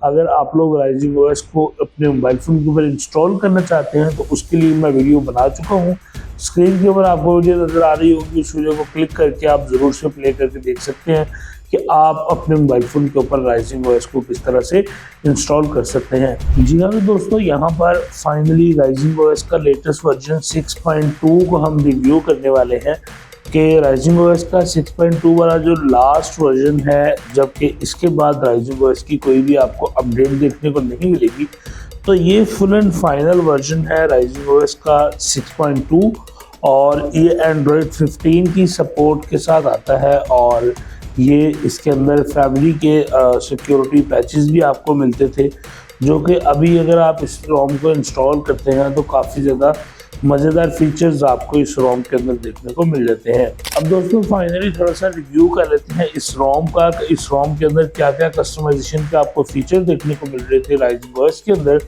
अगर आप लोग राइजिंग ओएस को अपने मोबाइल फ़ोन के ऊपर इंस्टॉल करना चाहते हैं तो उसके लिए मैं वीडियो बना चुका हूँ। स्क्रीन के ऊपर आपको वीडियो नज़र आ रही होगी, उस वीडियो को क्लिक करके आप ज़रूर से प्ले करके देख सकते हैं कि आप अपने मोबाइल फ़ोन के ऊपर राइजिंग ओएस को किस तरह से इंस्टॉल कर सकते हैं। जी हाँ, तो दोस्तों यहाँ पर फाइनली राइजिंग ओएस का लेटेस्ट वर्जन 6.2 को हम रिव्यू करने वाले हैं कि राइजिंग ओएस का 6.2 वाला जो लास्ट वर्जन है, जबकि इसके बाद राइजिंग ओएस की कोई भी आपको अपडेट देखने को नहीं मिलेगी। तो ये फुल एंड फाइनल वर्जन है राइजिंग ओएस का 6.2 और ये एंड्रॉयड 15 की सपोर्ट के साथ आता है और ये इसके अंदर फैमिली के सिक्योरिटी पैचेस भी आपको मिलते थे, जो कि अभी अगर आप इस रोम को इंस्टॉल करते हैं तो काफ़ी ज़्यादा मज़ेदार फीचर्स आपको इस रोम के अंदर देखने को मिल जाते हैं। अब दोस्तों फाइनली थोड़ा सा रिव्यू कर लेते हैं इस रोम का, इस रोम के अंदर क्या क्या कस्टमाइजेशन के आपको फीचर देखने को मिल रहे थे राइजिंग ओएस के अंदर।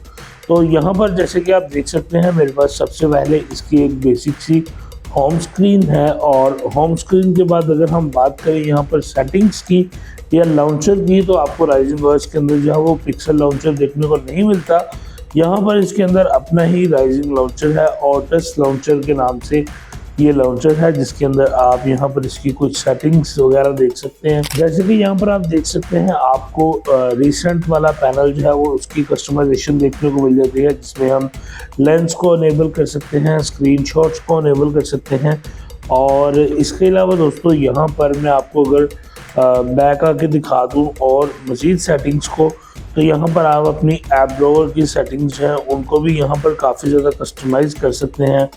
तो यहाँ पर जैसे कि आप देख सकते हैं मेरे पास सबसे पहले इसकी एक बेसिक सी होम स्क्रीन है और होम स्क्रीन के बाद अगर हम बात करें यहाँ पर सेटिंग्स की या लॉन्चर की, तो आपको राइजिंग ओएस के अंदर जो है वो पिक्सल लॉन्चर देखने को नहीं मिलता। यहाँ पर इसके अंदर अपना ही राइजिंग लॉन्चर है, ऑटस लॉन्चर के नाम से ये लॉन्चर है, जिसके अंदर आप यहाँ पर इसकी कुछ सेटिंग्स वगैरह देख सकते हैं। जैसे कि यहाँ पर आप देख सकते हैं आपको रिसेंट वाला पैनल जो है वो उसकी कस्टमाइजेशन देखने को मिल जाती है, जिसमें हम लेंस को अनेबल कर सकते हैं, स्क्रीनशॉट्स को अनेबल कर सकते हैं। और इसके अलावा दोस्तों यहाँ पर मैं आपको अगर बैक आके दिखा दूँ और मज़ीद सेटिंग्स को, तो यहाँ पर आप अपनी ऐप ड्रॉवर की सेटिंग्स हैं उनको भी यहाँ पर काफ़ी ज़्यादा कस्टमाइज़ कर सकते हैं।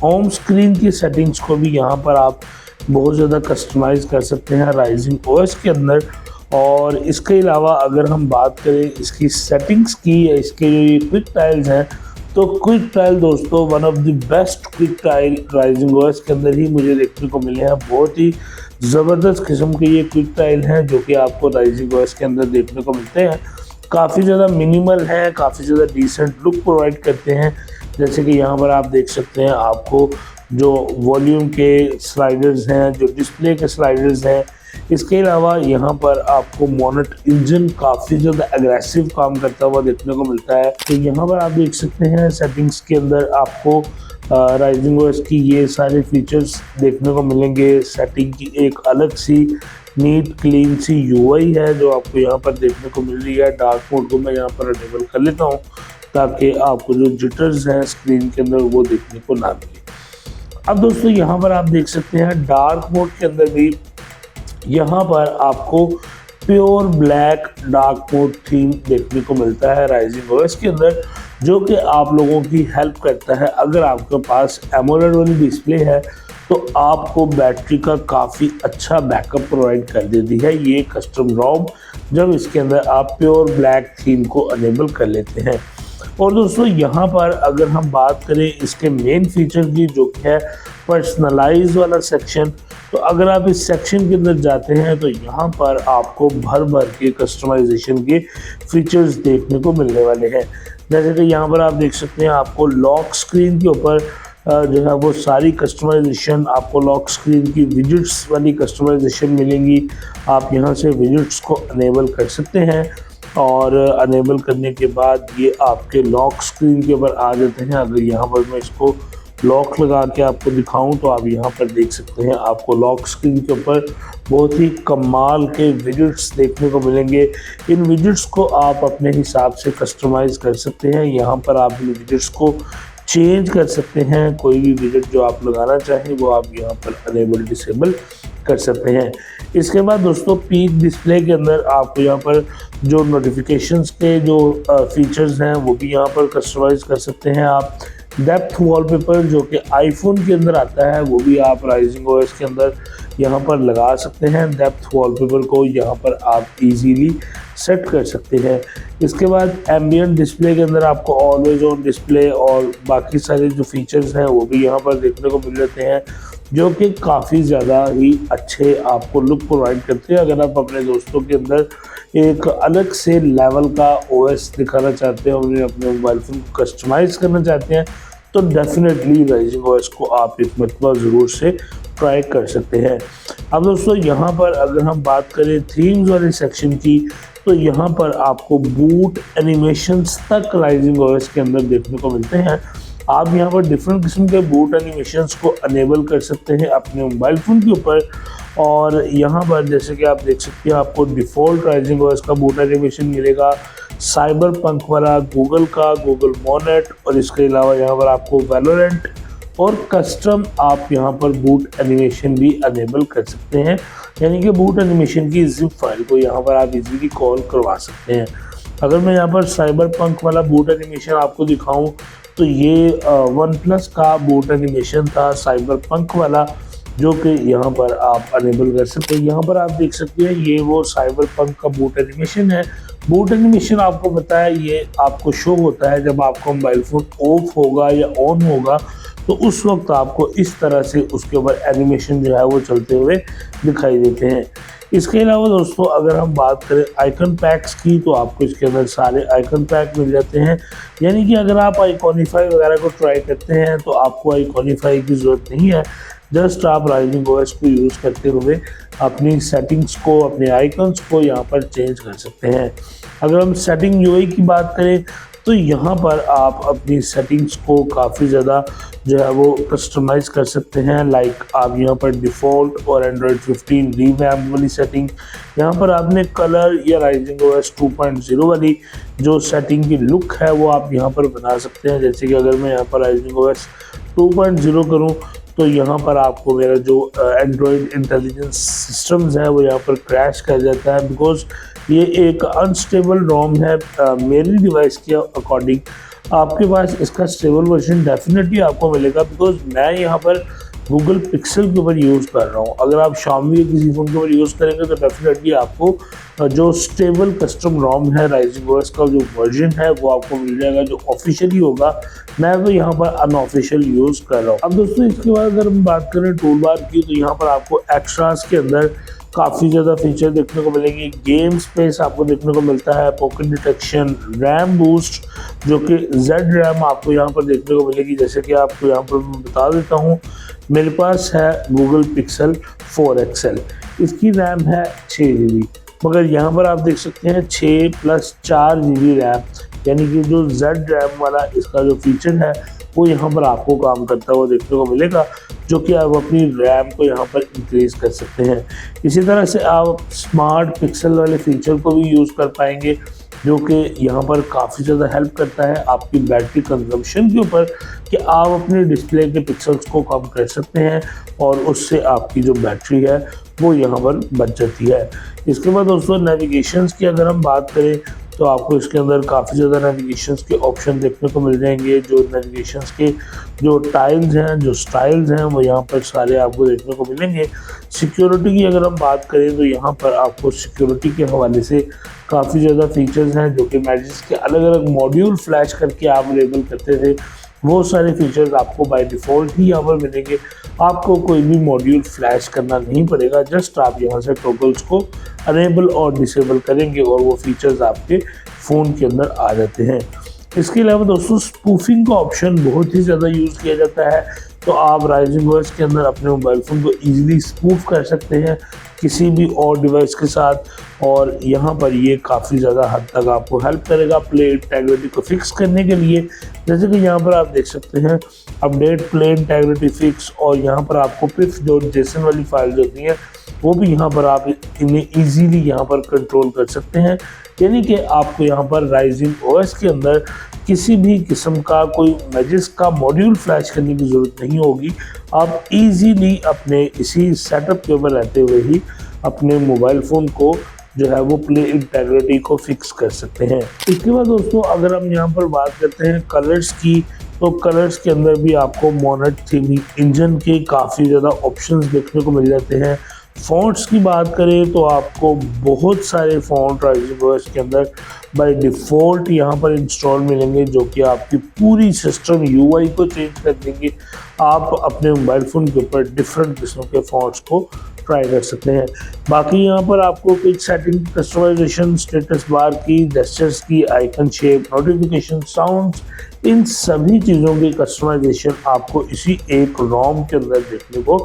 होम स्क्रीन की सेटिंग्स को भी यहाँ पर आप बहुत ज़्यादा कस्टमाइज़ कर सकते हैं राइजिंग ओएस के अंदर। और इसके अलावा अगर हम बात करें इसकी सेटिंग्स की या इसके जो ये क्विक टाइल्स हैं, तो क्विक टाइल दोस्तों one of the best quick tile rising OS के अंदर ही मुझे देखने को मिले हैं। बहुत ही ज़बरदस्त किस्म के ये क्विक टाइल हैं जो कि आपको राइजिंग ओएस के अंदर देखने को मिलते हैं। काफ़ी ज़्यादा मिनिमल है, काफ़ी ज़्यादा डिसेंट लुक प्रोवाइड करते हैं। जैसे कि यहाँ पर आप देख सकते हैं आपको जो वॉल्यूम के स्लाइडर्स हैं, जो डिस्प्ले के स्लाइडर्स हैं, इसके अलावा यहाँ पर आपको मोनेट इंजन काफ़ी ज़्यादा एग्रेसिव काम करता हुआ देखने को मिलता है। तो यहाँ पर आप देख सकते हैं सेटिंग्स के अंदर आपको राइजिंग ओएस की ये सारे फीचर्स देखने को मिलेंगे। सेटिंग की एक अलग सी नीट क्लीन सी यूआई है जो आपको यहाँ पर देखने को मिल रही है। डार्क मोड को मैं यहाँ पर अनेबल कर लेता हूँ ताकि आपको जो जिटर्स हैं स्क्रीन के अंदर वो देखने को ना मिले। अब दोस्तों यहाँ पर आप देख सकते हैं डार्क मोड के अंदर भी यहाँ पर आपको pure black dark mode theme देखने को मिलता है राइजिंग ओएस के अंदर, जो कि आप लोगों की हेल्प करता है। अगर आपके पास एमोलेड वाली डिस्प्ले है तो आपको बैटरी का काफ़ी अच्छा बैकअप प्रोवाइड कर देती है ये कस्टम रोम, जब इसके अंदर आप प्योर ब्लैक थीम को अनेबल कर लेते हैं। और दोस्तों यहाँ पर अगर हम बात करें इसके मेन फीचर की, जो कि है पर्सनलाइज वाला सेक्शन, तो अगर आप इस सेक्शन के अंदर जाते हैं तो यहाँ पर आपको भर भर के कस्टमाइजेशन के फीचर्स देखने को मिलने वाले हैं। जैसे कि यहाँ पर आप देख सकते हैं आपको लॉक स्क्रीन के ऊपर जो है वो सारी कस्टमाइजेशन, आपको लॉक स्क्रीन की विजिट्स वाली कस्टमाइजेशन मिलेंगी। आप यहाँ से विजिट्स को अनेबल कर सकते हैं और अनेबल करने के बाद ये आपके लॉक स्क्रीन के ऊपर आ जाते हैं। अगर यहाँ पर मैं इसको लॉक लगा के आपको दिखाऊं तो आप यहाँ पर देख सकते हैं आपको लॉक स्क्रीन के ऊपर बहुत ही कमाल के विजिट्स देखने को मिलेंगे। इन विजिट्स को आप अपने हिसाब से कस्टमाइज़ कर सकते हैं। यहाँ पर आप इन विजिट्स को चेंज कर सकते हैं, कोई भी विजिट जो आप लगाना चाहें वो आप यहाँ पर अनेबल डिसेबल कर सकते हैं। इसके बाद दोस्तों पीक डिस्प्ले के अंदर आपको यहाँ पर जो नोटिफिकेशंस के जो फीचर्स हैं वो भी यहाँ पर कस्टमाइज कर सकते हैं आप। डेप्थ वॉलपेपर जो कि आईफोन के अंदर आता है वो भी आप राइजिंग ओएस के अंदर यहाँ पर लगा सकते हैं। डेप्थ वॉलपेपर को यहाँ पर आप इजीली सेट कर सकते हैं। इसके बाद एम्बिएंट डिस्प्ले के अंदर आपको ऑलवेज ऑन डिस्प्ले और बाकी सारे जो फीचर्स हैं वो भी यहाँ पर देखने को मिल जाते हैं, जो कि काफ़ी ज़्यादा ही अच्छे आपको लुक प्रोवाइड करते हैं। अगर आप अपने दोस्तों के अंदर एक अलग से लेवल का ओएस दिखाना चाहते हैं, उन्हें अपने मोबाइल फ़ोन को कस्टमाइज़ करना चाहते हैं, तो डेफिनेटली राइजिंग ओएस को आप एक मरतबा ज़रूर से ट्राई कर सकते हैं। अब दोस्तों यहाँ पर अगर हम बात करें थीम्स वाले सेक्शन की, तो यहाँ पर आपको बूट एनिमेशंस तक राइजिंग ओएस के अंदर देखने को मिलते हैं। आप यहाँ पर डिफरेंट किस्म के बूट एनिमेशंस को अनेबल कर सकते हैं अपने मोबाइल फ़ोन के ऊपर। और यहाँ पर जैसे कि आप देख सकते हैं आपको डिफ़ॉल्ट राइजिंग ओएस का बूट एनिमेशन मिलेगा, साइबरपंक वाला गूगल का, गूगल मोनेट, और इसके अलावा यहाँ पर आपको वैलोरेंट और कस्टम आप यहाँ पर बूट एनिमेशन भी अनेबल कर सकते हैं। यानी कि बूट एनिमेशन की जिप फाइल को यहाँ पर आप इजीली कॉल करवा सकते हैं। अगर मैं यहाँ पर साइबरपंक वाला बूट एनिमेशन आपको दिखाऊं तो ये OnePlus का बूट एनिमेशन था साइबरपंक वाला, जो कि यहाँ पर आप अनेबल कर सकते हैं। यहाँ पर आप देख सकते हैं ये वो साइबरपंक का बूट एनिमेशन है। बूट एनिमेशन आपको पता है ये आपको शो होता है जब आपका मोबाइल फ़ोन ऑफ होगा या ऑन होगा, तो उस वक्त आपको इस तरह से उसके ऊपर एनिमेशन जो है वो चलते हुए दिखाई देते हैं। इसके अलावा दोस्तों अगर हम बात करें आइकन पैक्स की, तो आपको इसके अंदर सारे आइकन पैक मिल जाते हैं। यानी कि अगर आप आइकॉनिफाई वगैरह को ट्राई करते हैं तो आपको आइकॉनिफाई की ज़रूरत नहीं है। जस्ट आप राइजिंग ओएस को यूज़ करते हुए अपनी सेटिंग्स को, अपने आइकन्स को यहाँ पर चेंज कर सकते हैं। अगर हम सेटिंग यूआई की बात करें तो यहाँ पर आप अपनी सेटिंग्स को काफ़ी ज़्यादा जो है वो कस्टमाइज़ कर सकते हैं। लाइक आप यहाँ पर डिफ़ॉल्ट और एंड्रॉयड 15 रिवैम्प वाली सेटिंग, यहाँ पर आपने कलर या राइजिंग ओएस 2.0 वाली जो सेटिंग की लुक है वो आप यहाँ पर बना सकते हैं। जैसे कि अगर मैं यहाँ पर राइजिंग ओएस 2.0 करूँ तो यहाँ पर आपको मेरा जो एंड्रॉयड इंटेलिजेंस सिस्टम्स है वो यहाँ पर क्रैश कर जाता है, बिकॉज ये एक अनस्टेबल रोम है। मेरी डिवाइस के अकॉर्डिंग आपके पास इसका स्टेबल वर्जन डेफिनेटली आपको मिलेगा, बिकॉज मैं यहाँ पर गूगल पिक्सल के ऊपर यूज़ कर रहा हूँ। अगर आप Xiaomi या किसी फ़ोन के ऊपर यूज़ करेंगे तो डेफिनेटली आपको जो स्टेबल कस्टम रोम है राइजिंग ओएस का जो वर्जन है वो आपको मिल जाएगा, जो ऑफिशियली होगा। मैं तो यहाँ पर अनऑफिशियल यूज़ कर रहा हूँ। अब दोस्तों इसके बाद अगर हम बात करें टूल बार की, तो यहाँ पर आपको एक्स्ट्रास के अंदर काफ़ी ज़्यादा फीचर देखने को मिलेंगे। गेम स्पेस आपको देखने को मिलता है, पॉकेट डिटेक्शन, रैम बूस्ट जो कि जेड रैम आपको यहाँ पर देखने को मिलेगी। जैसे कि आपको यहाँ पर मैं बता देता हूँ, मेरे पास है गूगल पिक्सल 4 XL, इसकी रैम है 6 GB, मगर यहाँ पर आप देख सकते हैं 6 + 4 GB रैम, यानी कि जो जेड रैम वाला इसका जो फीचर है वो यहाँ पर आपको काम करता हुआ देखने को मिलेगा, जो कि आप अपनी रैम को यहाँ पर इंक्रीज़ कर सकते हैं। इसी तरह से आप स्मार्ट पिक्सल वाले फीचर को भी यूज़ कर पाएंगे, जो कि यहाँ पर काफ़ी ज़्यादा हेल्प करता है आपकी बैटरी कंजम्पशन के ऊपर, कि आप अपने डिस्प्ले के पिक्सल्स को कम कर सकते हैं और उससे आपकी जो बैटरी है वो यहाँ पर बच जाती है। इसके बाद दोस्तों नेविगेशंस की अगर हम बात करें तो आपको इसके अंदर काफ़ी ज़्यादा नेविगेशंस के ऑप्शन देखने को मिल जाएंगे। जो नेविगेशंस के जो टाइल्स हैं, जो स्टाइल्स हैं, वो यहाँ पर सारे आपको देखने को मिलेंगे। सिक्योरिटी की अगर हम बात करें तो यहाँ पर आपको सिक्योरिटी के हवाले से काफ़ी ज़्यादा फीचर्स हैं, जो कि मैजिस के अलग अलग मॉड्यूल फ्लैश करके आप अवेलेबल करते थे, वो सारे फीचर्स आपको बाय डिफ़ॉल्ट ही यहाँ पर मिलेंगे। आपको कोई भी मॉड्यूल फ्लैश करना नहीं पड़ेगा, जस्ट आप यहाँ से टॉगल्स को अनेबल और डिसेबल करेंगे और वो फीचर्स आपके फ़ोन के अंदर आ जाते हैं। इसके अलावा दोस्तों स्पूफिंग का ऑप्शन बहुत ही ज़्यादा यूज़ किया जाता है, तो आप राइजिंग ओएस के अंदर अपने मोबाइल फ़ोन को ईजिली स्पूफ कर सकते हैं किसी भी और डिवाइस के साथ, और यहाँ पर ये काफ़ी ज़्यादा हद तक आपको हेल्प करेगा प्ले इंटेग्रिटी को फिक्स करने के लिए। जैसे कि यहाँ पर आप देख सकते हैं अपडेट प्ले इंटेग्रिटी फिक्स, और यहाँ पर आपको pif.json वाली फाइल्स होती हैं वो भी यहाँ पर आप इन्हें ईजीली यहाँ पर कंट्रोल कर सकते हैं। यानी कि आपको यहाँ पर राइजिंग ओएस के अंदर किसी भी किस्म का कोई मैजिस का मॉड्यूल फ्लैश करने की ज़रूरत नहीं होगी। आप इजीली अपने इसी सेटअप के ऊपर रहते हुए ही अपने मोबाइल फ़ोन को जो है वो प्ले इंटेग्रिटी को फिक्स कर सकते हैं। इसके बाद दोस्तों अगर हम यहाँ पर बात करते हैं कलर्स की, तो कलर्स के अंदर भी आपको मोनेट थीम इंजन के काफ़ी ज़्यादा ऑप्शंस देखने को मिल जाते हैं। फ़ॉन्ट्स की बात करें तो आपको बहुत सारे फ़ॉन्ट राइजिंग ओएस के अंदर बाय डिफ़ॉल्ट यहाँ पर इंस्टॉल मिलेंगे, जो कि आपकी पूरी सिस्टम यूआई को चेंज कर देंगे। आप अपने मोबाइल फ़ोन के ऊपर डिफरेंट किस्म के फ़ॉन्ट्स को ट्राई कर सकते हैं। बाकी यहाँ पर आपको कुछ सेटिंग, कस्टमाइजेशन, स्टेटस बार की, जेस्चर्स की, आइकन शेप, नोटिफिकेशन, साउंड्स, इन सभी चीज़ों की कस्टमाइजेशन आपको इसी एक रोम के अंदर देखने को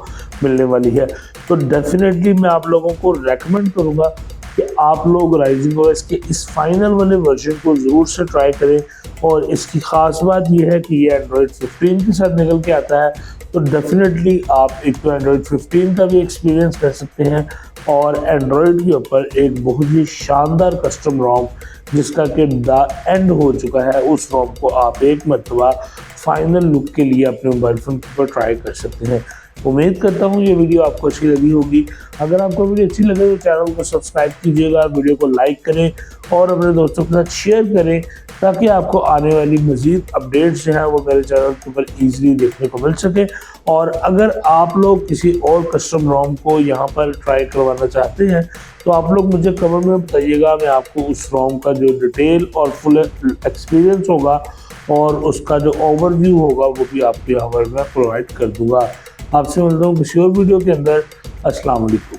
मिलने वाली है। तो डेफिनेटली मैं आप लोगों को रेकमेंड करूँगा कि आप लोग राइजिंग ओएस के इस फाइनल वाले वर्जन को ज़रूर से ट्राई करें। और इसकी ख़ास बात यह है कि ये एंड्रॉयड 15 के साथ निकल के आता है, तो डेफिनेटली आप एक तो एंड्रॉयड 15 का भी एक्सपीरियंस कर सकते हैं और एंड्रॉयड के ऊपर एक बहुत ही शानदार कस्टम रोम जिसका कि द एंड हो चुका है, उस रोम को आप एक मरतबा फाइनल लुक के लिए अपने मोबाइल फ़ोन के ऊपर ट्राई कर सकते हैं। उम्मीद करता हूँ ये वीडियो आपको अच्छी लगी होगी। अगर आपको वीडियो अच्छी लगे तो चैनल को सब्सक्राइब कीजिएगा, वीडियो को लाइक करें और अपने दोस्तों के साथ शेयर करें ताकि आपको आने वाली मज़ीद अपडेट्स जो हैं वो मेरे चैनल के ऊपर ईजिली देखने को मिल सके। और अगर आप लोग किसी और कस्टम रोम को यहाँ पर ट्राई करवाना चाहते हैं तो आप लोग मुझे कमेंट में बताइएगा, मैं आपको उस रोम का जो डिटेल और फुल एक्सपीरियंस होगा और उसका जो ओवरव्यू होगा वो भी आपको यहाँ पर मैं प्रोवाइड कर दूँगा। आपसे मिलता हूँ किसी और वीडियो के अंदर। अस्सलाम वालेकुम।